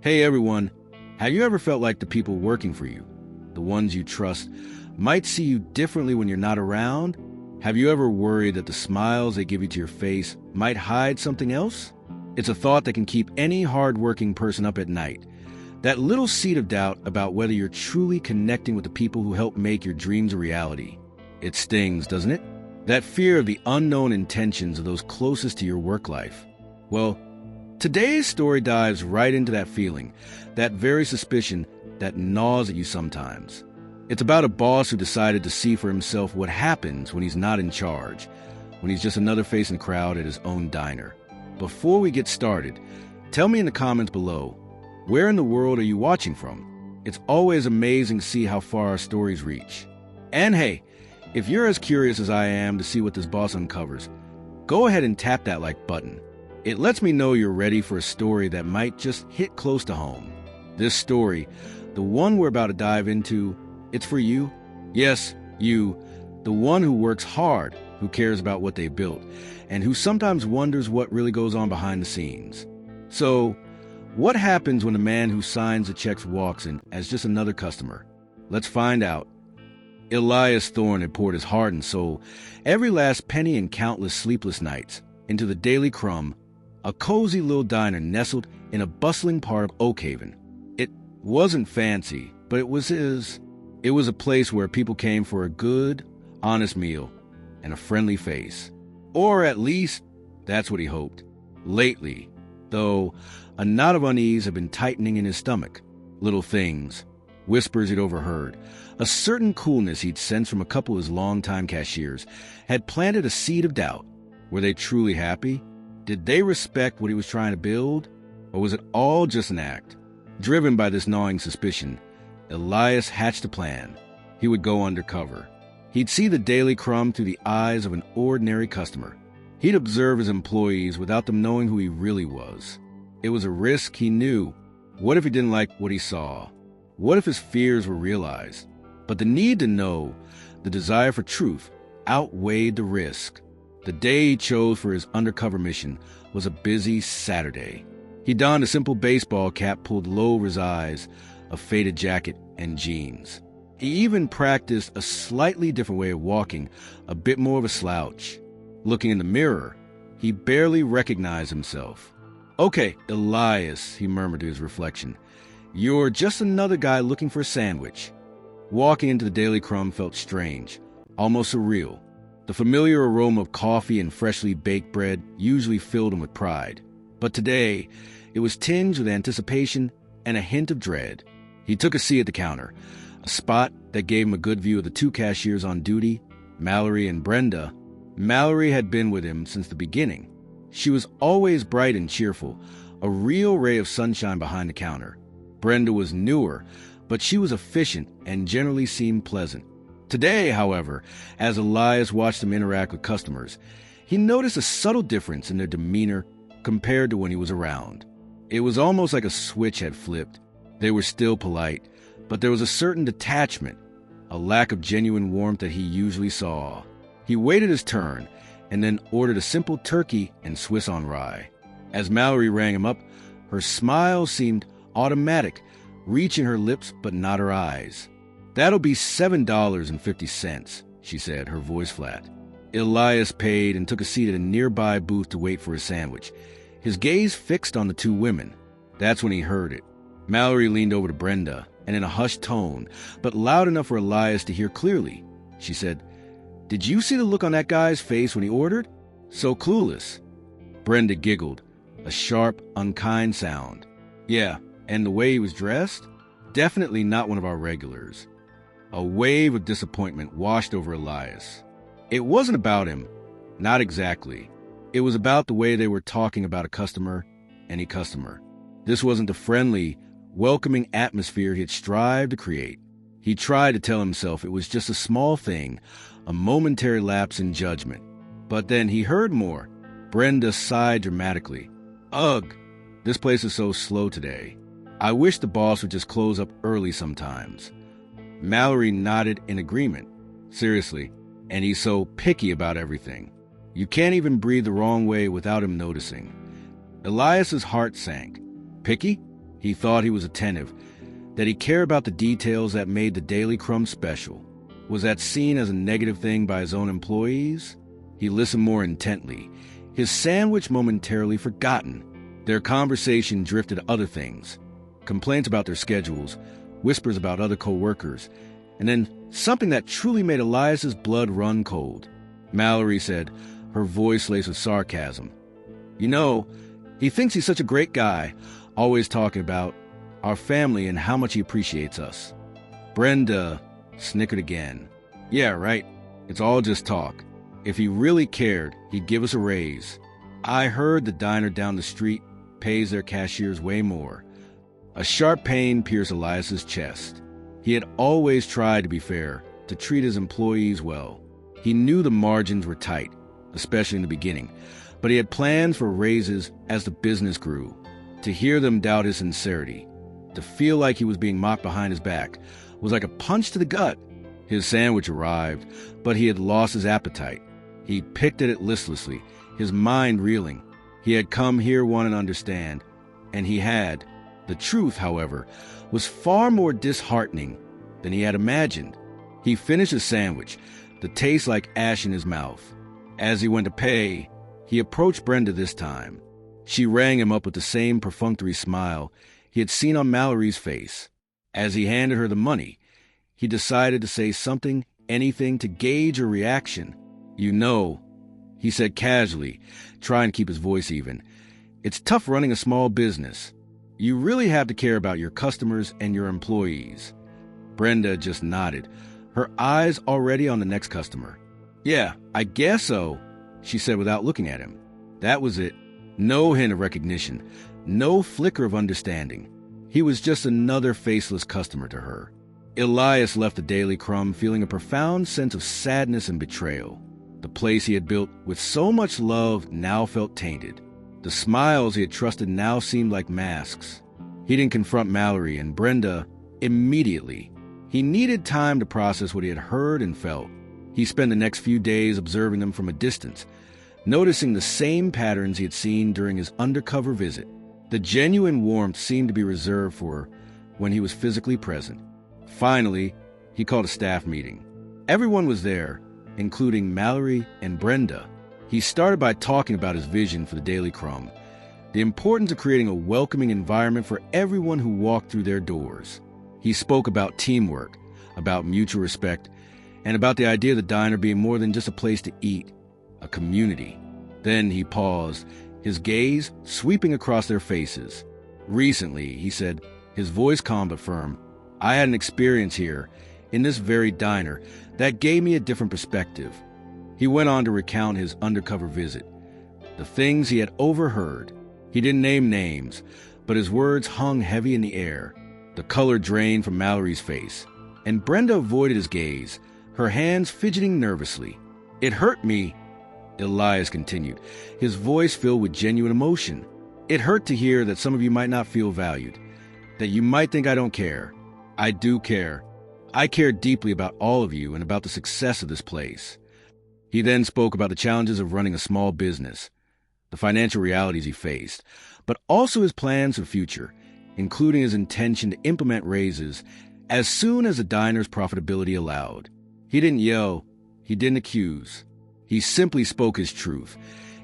Hey everyone, have you ever felt like the people working for you, the ones you trust, might see you differently when you're not around? Have you ever worried that the smiles they give you to your face might hide something else? It's a thought that can keep any hard-working person up at night. That little seed of doubt about whether you're truly connecting with the people who help make your dreams a reality. It stings, doesn't it? That fear of the unknown intentions of those closest to your work life. Well, today's story dives right into that feeling, that very suspicion that gnaws at you sometimes. It's about a boss who decided to see for himself what happens when he's not in charge, when he's just another face in the crowd at his own diner. Before we get started, tell me in the comments below, where in the world are you watching from? It's always amazing to see how far our stories reach. And hey, if you're as curious as I am to see what this boss uncovers, go ahead and tap that like button. It lets me know you're ready for a story that might just hit close to home. This story, the one we're about to dive into, it's for you. Yes, you, the one who works hard, who cares about what they built, and who sometimes wonders what really goes on behind the scenes. So, what happens when a man who signs the checks walks in as just another customer? Let's find out. Elias Thorne had poured his heart and soul, every last penny and countless sleepless nights, into the Daily Crumb, a cozy little diner nestled in a bustling part of Oak Haven. It wasn't fancy, but it was his. It was a place where people came for a good, honest meal and a friendly face. Or at least, that's what he hoped. Lately, though, a knot of unease had been tightening in his stomach. Little things, whispers he'd overheard, a certain coolness he'd sensed from a couple of his longtime cashiers, had planted a seed of doubt. Were they truly happy? Did they respect what he was trying to build? Or was it all just an act? Driven by this gnawing suspicion, Elias hatched a plan. He would go undercover. He'd see the Daily Crumb through the eyes of an ordinary customer. He'd observe his employees without them knowing who he really was. It was a risk he knew. What if he didn't like what he saw? What if his fears were realized? But the need to know, the desire for truth, outweighed the risk. The day he chose for his undercover mission was a busy Saturday. He donned a simple baseball cap pulled low over his eyes, a faded jacket, and jeans. He even practiced a slightly different way of walking, a bit more of a slouch. Looking in the mirror, he barely recognized himself. "Okay, Elias," he murmured to his reflection. "You're just another guy looking for a sandwich." Walking into the Daily Crumb felt strange, almost surreal. The familiar aroma of coffee and freshly baked bread usually filled him with pride. But today, it was tinged with anticipation and a hint of dread. He took a seat at the counter, a spot that gave him a good view of the two cashiers on duty, Mallory and Brenda. Mallory had been with him since the beginning. She was always bright and cheerful, a real ray of sunshine behind the counter. Brenda was newer, but she was efficient and generally seemed pleasant. Today, however, as Elias watched them interact with customers, he noticed a subtle difference in their demeanor compared to when he was around. It was almost like a switch had flipped. They were still polite, but there was a certain detachment, a lack of genuine warmth that he usually saw. He waited his turn and then ordered a simple turkey and Swiss on rye. As Mallory rang him up, her smile seemed automatic, reaching her lips but not her eyes. "That'll be $7.50, she said, her voice flat. Elias paid and took a seat at a nearby booth to wait for his sandwich, his gaze fixed on the two women. That's when he heard it. Mallory leaned over to Brenda, and in a hushed tone, but loud enough for Elias to hear clearly, she said, "Did you see the look on that guy's face when he ordered? So clueless." Brenda giggled, a sharp, unkind sound. "Yeah, and the way he was dressed? Definitely not one of our regulars." A wave of disappointment washed over Elias. It wasn't about him. Not exactly. It was about the way they were talking about a customer, any customer. This wasn't the friendly, welcoming atmosphere he had strived to create. He tried to tell himself it was just a small thing, a momentary lapse in judgment. But then he heard more. Brenda sighed dramatically. "Ugh, this place is so slow today. I wish the boss would just close up early sometimes." Mallory nodded in agreement. "Seriously, and he's so picky about everything. You can't even breathe the wrong way without him noticing." Elias's heart sank. Picky? He thought he was attentive, that he cared about the details that made the Daily Crumb special. Was that seen as a negative thing by his own employees? He listened more intently, his sandwich momentarily forgotten. Their conversation drifted to other things, complaints about their schedules, whispers about other co-workers, and then something that truly made Elias's blood run cold. Mallory said, her voice laced with sarcasm, "You know, he thinks he's such a great guy, always talking about our family and how much he appreciates us." Brenda snickered again. "Yeah, right. It's all just talk. If he really cared, he'd give us a raise. I heard the diner down the street pays their cashiers way more." A sharp pain pierced Elias's chest. He had always tried to be fair, to treat his employees well. He knew the margins were tight, especially in the beginning, but he had plans for raises as the business grew. To hear them doubt his sincerity, to feel like he was being mocked behind his back, was like a punch to the gut. His sandwich arrived, but he had lost his appetite. He picked at it listlessly, his mind reeling. He had come here wanting to understand, and he had. The truth, however, was far more disheartening than he had imagined. He finished his sandwich, the taste like ash in his mouth. As he went to pay, he approached Brenda this time. She rang him up with the same perfunctory smile he had seen on Mallory's face. As he handed her the money, he decided to say something, anything, to gauge her reaction. "You know," he said casually, trying to keep his voice even, "it's tough running a small business. You really have to care about your customers and your employees." Brenda just nodded, her eyes already on the next customer. "Yeah, I guess so," she said without looking at him. That was it. No hint of recognition, no flicker of understanding. He was just another faceless customer to her. Elias left the Daily Crumb feeling a profound sense of sadness and betrayal. The place he had built with so much love now felt tainted. The smiles he had trusted now seemed like masks. He didn't confront Mallory and Brenda immediately. He needed time to process what he had heard and felt. He spent the next few days observing them from a distance, noticing the same patterns he had seen during his undercover visit. The genuine warmth seemed to be reserved for when he was physically present. Finally, he called a staff meeting. Everyone was there, including Mallory and Brenda. He started by talking about his vision for the Daily Crumb, the importance of creating a welcoming environment for everyone who walked through their doors. He spoke about teamwork, about mutual respect, and about the idea of the diner being more than just a place to eat, a community. Then he paused, his gaze sweeping across their faces. "Recently," he said, his voice calm but firm, "I had an experience here, in this very diner, that gave me a different perspective." He went on to recount his undercover visit, the things he had overheard. He didn't name names, but his words hung heavy in the air. The color drained from Mallory's face, and Brenda avoided his gaze, her hands fidgeting nervously. "It hurt me," Elias continued, his voice filled with genuine emotion. "It hurt to hear that some of you might not feel valued, that you might think I don't care. I do care. I care deeply about all of you and about the success of this place." He then spoke about the challenges of running a small business, the financial realities he faced, but also his plans for the future, including his intention to implement raises as soon as the diner's profitability allowed. He didn't yell, he didn't accuse. He simply spoke his truth,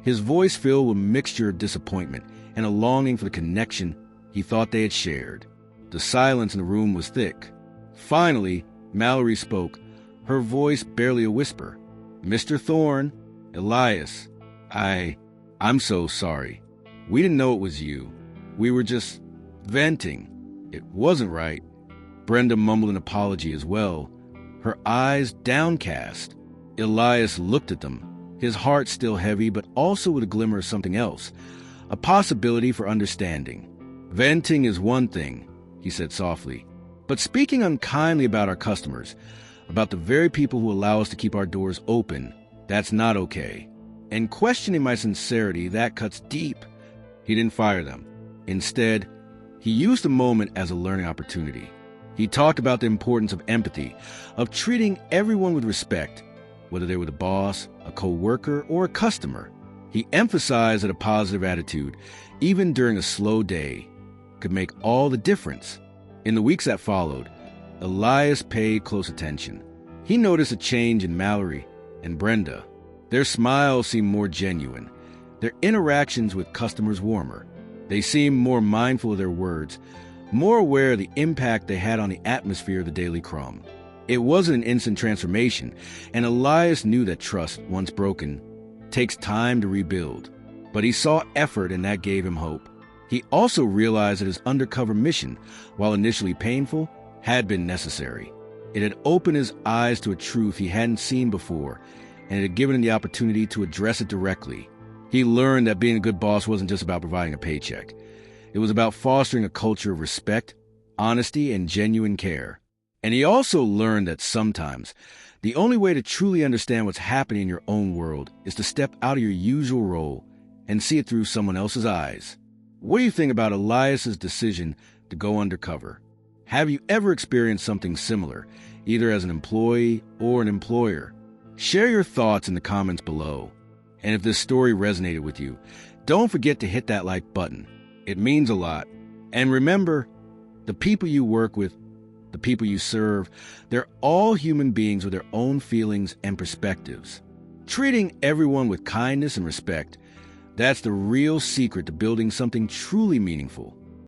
his voice filled with a mixture of disappointment and a longing for the connection he thought they had shared. The silence in the room was thick. Finally, Mallory spoke, her voice barely a whisper. "Mr. Thorne, Elias, I'm so sorry. We didn't know it was you. We were just venting. It wasn't right." Brenda mumbled an apology as well, her eyes downcast. Elias looked at them, his heart still heavy but also with a glimmer of something else, a possibility for understanding. "Venting is one thing," he said softly, "but speaking unkindly about our customers, about the very people who allow us to keep our doors open, that's not okay. And questioning my sincerity, that cuts deep." He didn't fire them. Instead, he used the moment as a learning opportunity. He talked about the importance of empathy, of treating everyone with respect, whether they were the boss, a co-worker, or a customer. He emphasized a positive attitude, even during a slow day. could make all the difference. In the weeks that followed, Elias paid close attention. He noticed a change in Mallory and Brenda. Their smiles seemed more genuine, their interactions with customers warmer. They seemed more mindful of their words, more aware of the impact they had on the atmosphere of the Daily Crumb. It wasn't an instant transformation, and Elias knew that trust, once broken, takes time to rebuild. But he saw effort, and that gave him hope. He also realized that his undercover mission, while initially painful, had been necessary. It had opened his eyes to a truth he hadn't seen before, and it had given him the opportunity to address it directly. He learned that being a good boss wasn't just about providing a paycheck. It was about fostering a culture of respect, honesty, and genuine care. And he also learned that sometimes the only way to truly understand what's happening in your own world is to step out of your usual role and see it through someone else's eyes. What do you think about Elias's decision to go undercover? Have you ever experienced something similar, either as an employee or an employer? Share your thoughts in the comments below. And if this story resonated with you, don't forget to hit that like button. It means a lot. And remember, the people you work with, the people you serve, they're all human beings with their own feelings and perspectives. Treating everyone with kindness and respect, that's the real secret to building something truly meaningful.